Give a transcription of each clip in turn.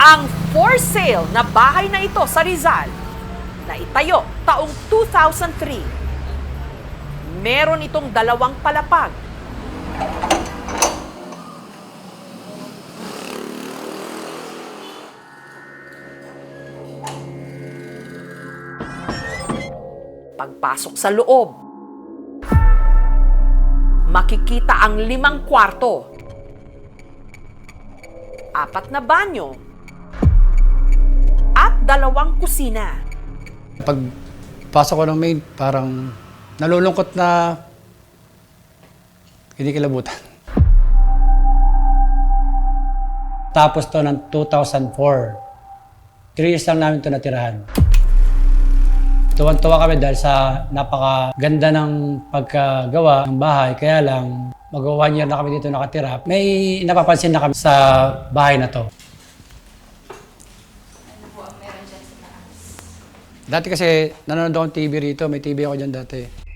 Ang for sale na bahay na ito sa Rizal, na itayo taong 2003, meron itong 2 palapag. Pagpasok sa loob, makikita ang 5 kwarto, 4 na banyo, at 2 kusina. Pag pasok ko ng maid, parang nalulungkot na kinikilabutan. Tapos to ng 2004. 3 years lang namin to natirahan. Tuwan-tuwa kami dahil sa napakaganda ng pagkagawa ng bahay. Kaya lang, mag-1 year na kami dito nakatira. May napapansin na kami sa bahay na to. Ano po ang meron dyan sa taas? Dati kasi nanonood akong TV rito. May TV ako dyan dati.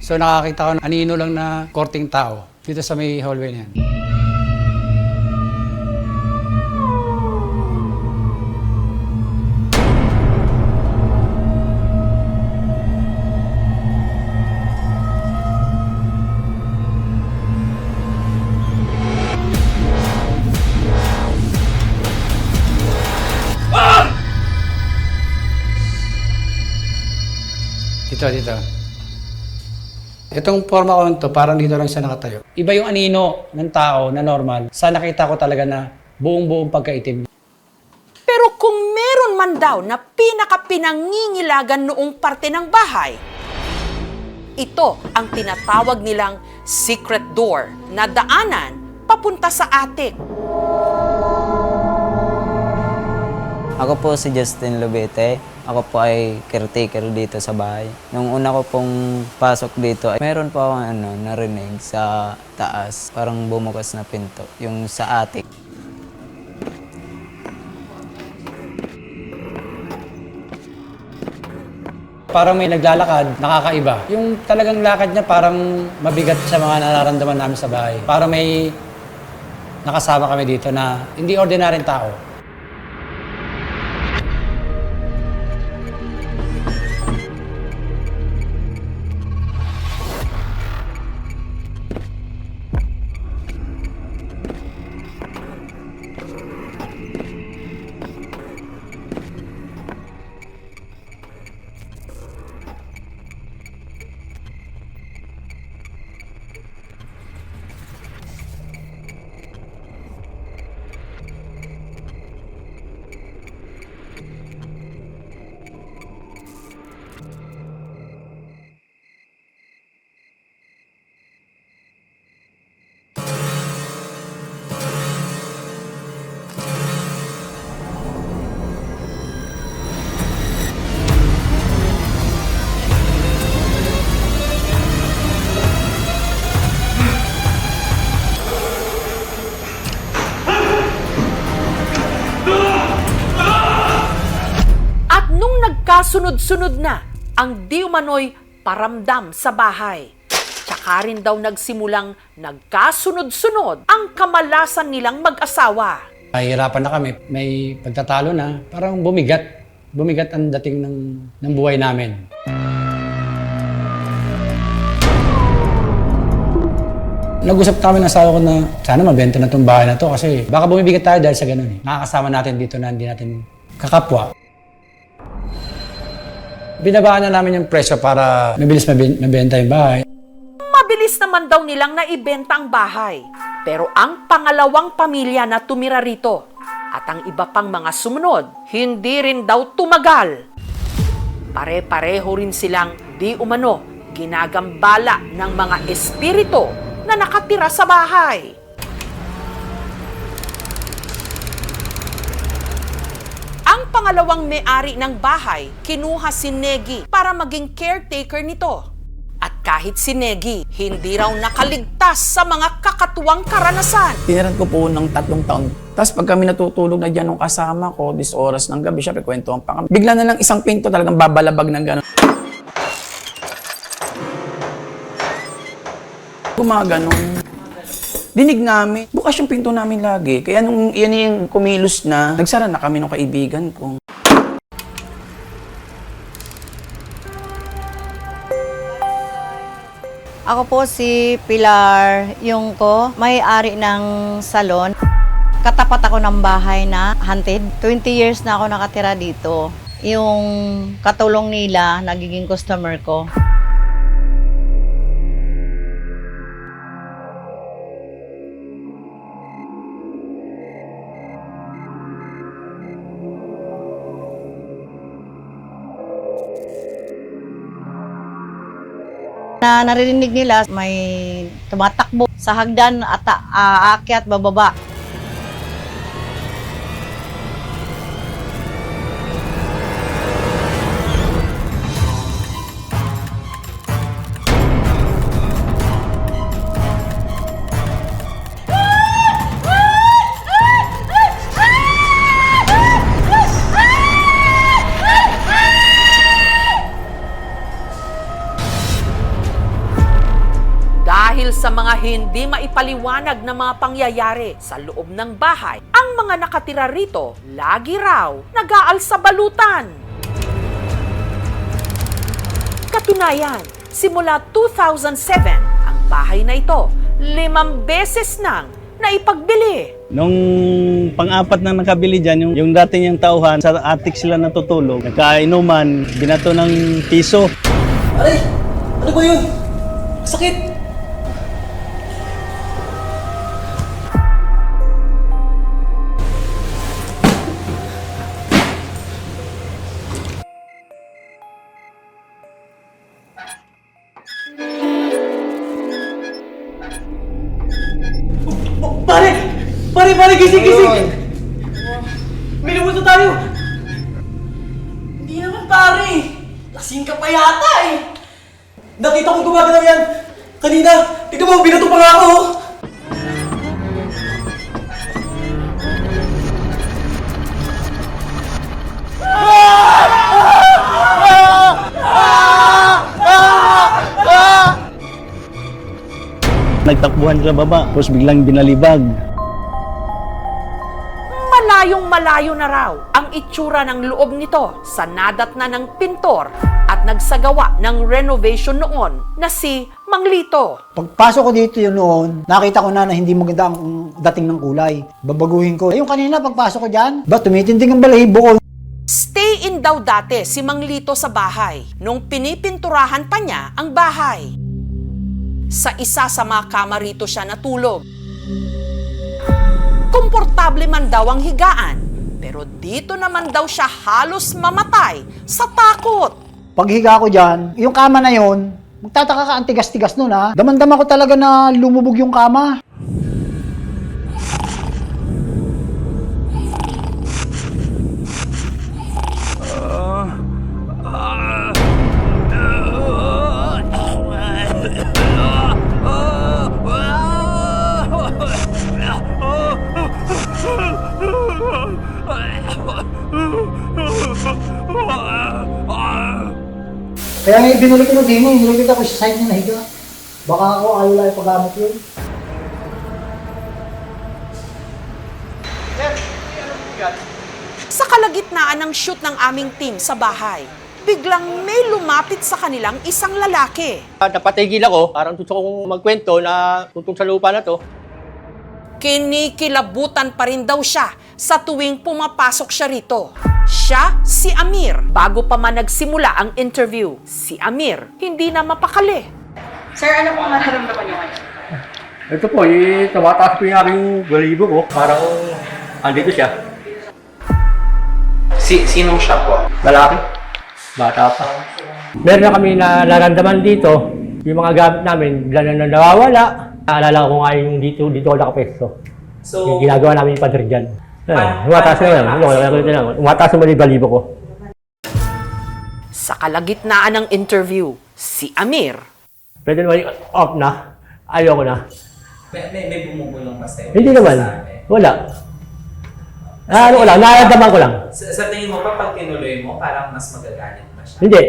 So nakakita ko ng anino lang na korting tao dito sa may hallway na yan. Dito. Itong forma ko to, parang dito lang siya nakatayo. Iba yung anino ng tao na normal. Sa nakita ko talaga na buong-buong pagkaitim. Pero kung meron man daw na pinaka-pinangingilagan noong parte ng bahay, ito ang tinatawag nilang secret door na daanan papunta sa attic. Ako po si Justin Lubete. Ako po ay caretaker dito sa bahay. Nung una ko pong pasok dito, meron po akong narinig sa taas. Parang bumukas na pinto, yung sa attic. Parang may naglalakad, nakakaiba. Yung talagang lakad niya parang mabigat sa mga nararamdaman namin sa bahay. Parang may nakasama kami dito na hindi ordinaryong tao. Sunod-sunod na ang di umano'y paramdam sa bahay. Tsaka rin daw nagsimulang nagkasunod-sunod ang kamalasan nilang mag-asawa. Nahihirapan na kami, may pagtatalo na, parang bumigat. Bumigat ang dating ng buhay namin. Nag-usap kami ng asawa ko na sana mabenta na itong bahay na to kasi baka bumibigat tayo dahil sa ganun. Nakakasama natin dito na hindi natin kakapwa. Binabaan na namin yung presyo para mabilis mabenta yung bahay. Mabilis naman daw nilang naibenta ang bahay. Pero ang pangalawang pamilya na tumira rito at ang iba pang mga sumunod, hindi rin daw tumagal. Pare-pareho rin silang di umano ginagambala ng mga espiritu na nakatira sa bahay. Ang pangalawang may-ari ng bahay, kinuha si Negi para maging caretaker nito. At kahit si Negi, hindi raw nakaligtas sa mga kakatuwang karanasan. Tiniran ko po ng 3 taon. Tapos pag kami natutulog na dyan ng kasama ko, this oras ng gabi, syempre kwentuhan pa kami. Bigla na lang isang pinto talagang babalabag ng gano'n. Gumaganon. Dinig namin. Bukas yung pinto namin lagi. Kaya nung yan yung kumilos na, nagsara na kami ng kaibigan ko. Ako po si Pilar Yungko, may-ari ng salon. Katapat ako ng bahay na haunted. 20 years na ako nakatira dito. Yung katulong nila, nagiging customer ko. Na naririnig nila may tumatakbo sa hagdan at aakyat bababa. Dahil sa mga hindi maipaliwanag na mga pangyayari sa loob ng bahay, ang mga nakatira rito lagi raw nag-aalsa balutan. Katunayan, simula 2007, ang bahay na ito 5 beses nang naipagbili. Nung pang-apat na nakabili dyan, yung dating yung tauhan, sa attic sila natutulog. Nagkainuman, binato ng piso. Aray! Ano ba yun? Sakit! Pare! Pare! Gising! May lumulto tayo! Hindi naman pare! Lasing ka pa yata eh! Nakita kong gumagalaw yan! Kanina! Tignan mo, binato pa nga ako! Nagtakbuhan sa baba, tapos biglang binalibag. Malayong-malayo na raw ang itsura ng loob nito sa nadatna ng pintor at nagsagawa ng renovation noon na si Mang Lito. Pagpasok ko dito yun noon, nakita ko na hindi maganda ang dating ng kulay. Babaguhin ko. Yung kanina, pagpasok ko dyan, tumitinding ang balahibo ko. Stay in daw dati si Mang Lito sa bahay nung pinipinturahan pa niya ang bahay. Sa isa sa mga kama rito siya natulog. Komportable man daw ang higaan, pero dito naman daw siya halos mamatay sa takot. Paghiga ko dyan, yung kama na yun, magtataka ka ang tigas-tigas nun ha. Damandama ko talaga na lumubog yung kama. Kaya nga binalik ko din eh, nilagay ako sa side niya na higa. Baka ako ayaw lang yung paggamit yun. Sa kalagitnaan ng shoot ng aming team sa bahay, biglang may lumapit sa kanilang isang lalaki. Napatigil ako, parang gusto kong magkwento na tungkol sa lupa na to. Kinikilabutan pa rin daw siya sa tuwing pumapasok siya rito. Siya si Amir. Bago pa man nagsimula ang interview, si Amir hindi na mapakali. Sir, ano pong nararamdaman niyo ngayon? Ito po, tumataas po yung aking balibo ko. Parang andito siya. Sinong siya po? Lalaki. Bata pa. Meron na kami na nararamdaman dito, yung mga gamit namin, bigla na nawawala. Naalala ko nga yung dito ako nakapesto. So, Yung ginagawa namin yung pader dyan. Umataas na lang. Umataas naman yung balibo ko. Sa kalagitnaan ng interview, si Amir, Pwede naman off na. Ayoko na. May bumubulong pa sa'yo? Hindi naman. Wala. Ano ko lang, nararamdaman ko lang. Sa tingin mo pa, pag tinuloy mo, parang mas magagalit pa siya? Hindi.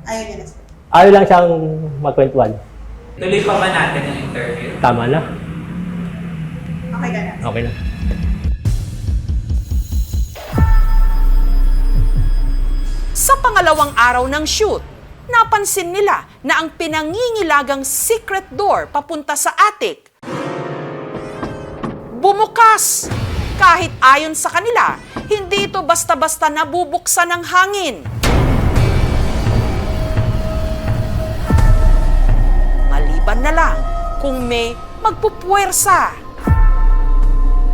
Ayaw niya na. Ayaw lang siyang magkwentuhan. Tuloy pa ba natin ang interview? Tama na. Okay ka na. Okay na. sa pangalawang araw ng shoot, napansin nila na ang pinangingilagang secret door papunta sa attic bumukas. Kahit ayon sa kanila, hindi ito basta-basta nabubuksan ng hangin. Maliban na lang kung may magpupuwersa.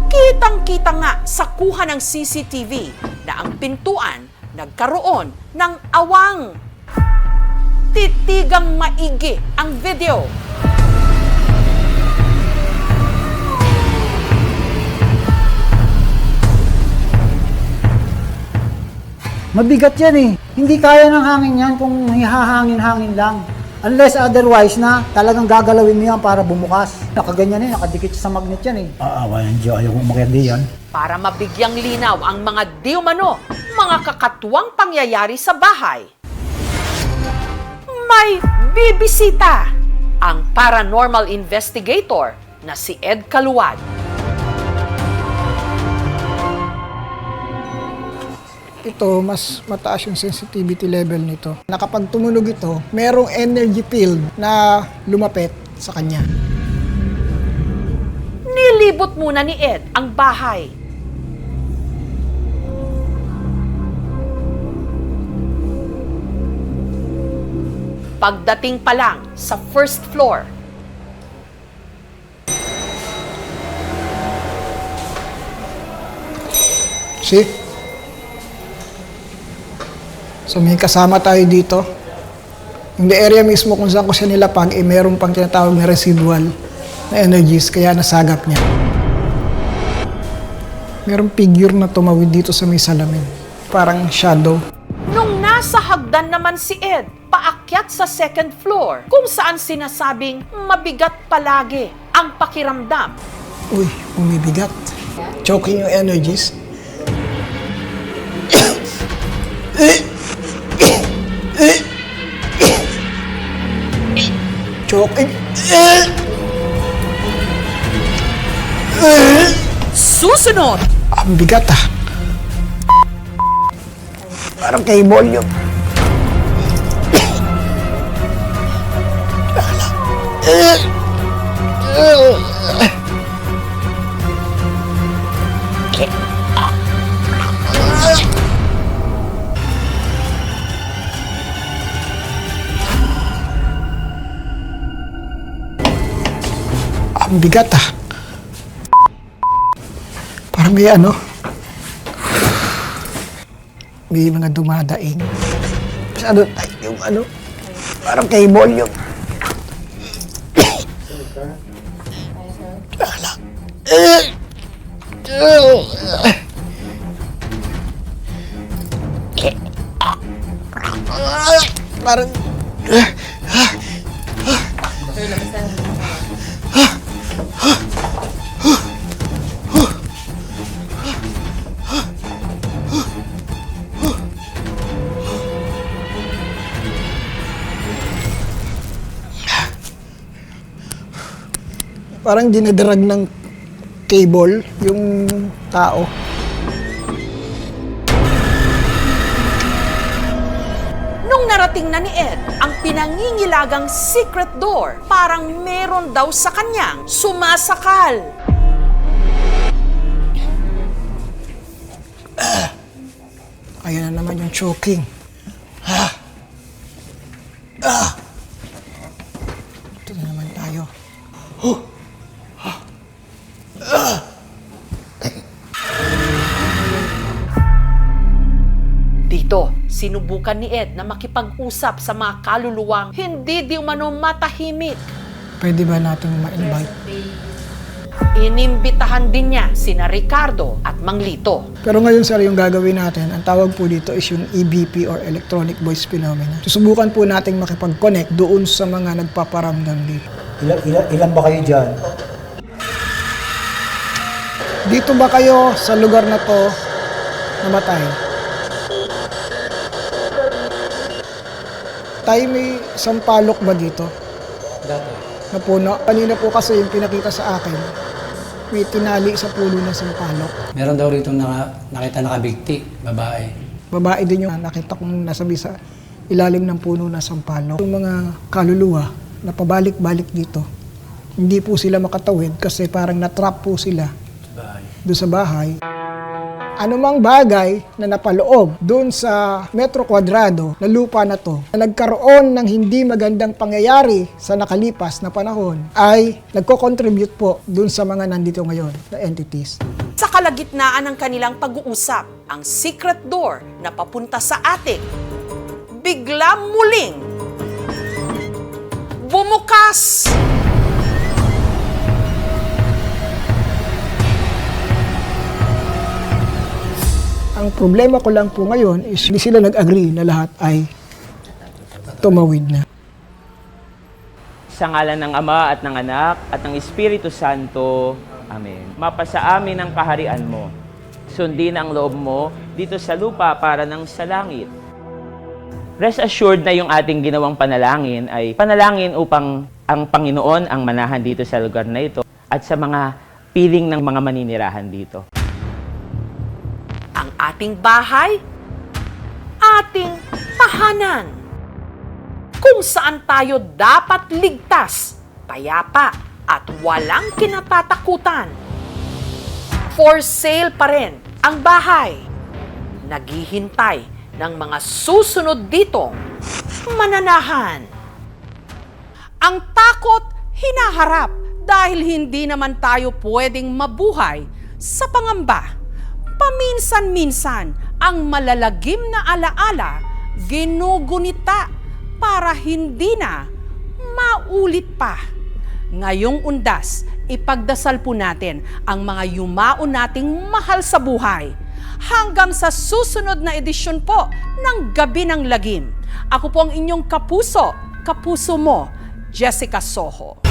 Kitang-kita nga sa kuha ng CCTV na ang pintuan nagkaroon ng awang. Titigang maigi ang video. Mabigat yan eh. Hindi kaya ng hangin yan kung hihahangin-hangin lang. Unless otherwise na talagang gagalawin mo yan para bumukas. Nakaganyan eh, nakadikit sa magnet yan eh. Aawa ng Diyo, ayaw kong makiandi yan. Para mabigyang linaw ang mga di umano, mga kakatuwang pangyayari sa bahay. May bibisita ang paranormal investigator na si Ed Caluad. Ito, mas mataas yung sensitivity level nito. Na kapag tumunog ito, merong energy field na lumapit sa kanya. Nilibot muna ni Ed ang bahay. Pagdating pa lang sa first floor, See? So may kasama tayo dito. Yung the area mismo kung saan ko siya nilapag, meron pang tinatawag na residual na energies, kaya nasagap niya. Merong figure na tumawid dito sa may salamin. Parang shadow. nung nasa hagdan naman si Ed, paakyat sa second floor, kung saan sinasabing mabigat palagi ang pakiramdam. Uy, umibigat. Choking yung energies. Choking. Susunod, Ang bigat ah. Parang kay volume. Ang bigat ah. Parang may ano. May mga dumadaing. Masyado tight yung ano. Parang kay volume. Parang... Parang dinadrag ng cable yung tao. nung narating na ni Ed ang pinangingilagang secret door, parang meron daw sa kanyang sumasakal. Ayan na naman yung choking. Ito na naman tayo. Dito, sinubukan ni Ed na makipag-usap sa mga kaluluwang hindi di umano matahimik. Pwede ba natin ma-invite? Inimbitahan din niya sina Ricardo at Mang Lito. Pero ngayon sir, yung gagawin natin, ang tawag po dito is yung EVP or Electronic Voice Phenomena. Susubukan po nating makipag-connect doon sa mga nagpaparamdam dito. Ilan ba kayo dyan? Dito ba kayo sa lugar na to namatay? Tayo may sampalok ba dito? Dati. Na puno. Kanina po kasi yung pinakita sa akin, may tinali sa puno ng sampalok. Meron daw rito nakita nakabigti, babae. Babae din yung nakita kong nasabi sa ilalim ng puno ng sampalok. Yung mga kaluluwa na pabalik-balik dito, hindi po sila makatawid kasi parang natrap po sila doon sa bahay. Anumang bagay na napaloob doon sa metro kwadrado na lupa na to, na nagkaroon ng hindi magandang pangyayari sa nakalipas na panahon, ay nagko-contribute po doon sa mga nandito ngayon na entities. Sa kalagitnaan ng kanilang pag-uusap, ang secret door na papunta sa attic, bigla muling bumukas. Ang problema ko lang po ngayon is hindi sila nag-agree na lahat ay tumawid na. Sa ngalan ng Ama at ng Anak at ng Espiritu Santo. Amen. Mapasa amin ang kaharian mo. Sundin ang loob mo dito sa lupa para nang sa langit. Rest assured na yung ating ginawang panalangin ay panalangin upang ang Panginoon ang manahan dito sa lugar na ito at sa mga piling ng mga maninirahan dito. Ang ating bahay, ating tahanan, kung saan tayo dapat ligtas, payapa, at walang kinatatakutan. For sale pa rin ang bahay. Naghihintay ng mga susunod ditong mananahan. Ang takot hinaharap dahil hindi naman tayo pwedeng mabuhay sa pangamba. Paminsan-minsan, ang malalagim na alaala ginugunita para hindi na maulit pa. Ngayong undas, ipagdasal po natin ang mga yumao nating mahal sa buhay. Hanggang sa susunod na edisyon po ng Gabi ng Lagim. Ako po ang inyong kapuso mo, Jessica Soho.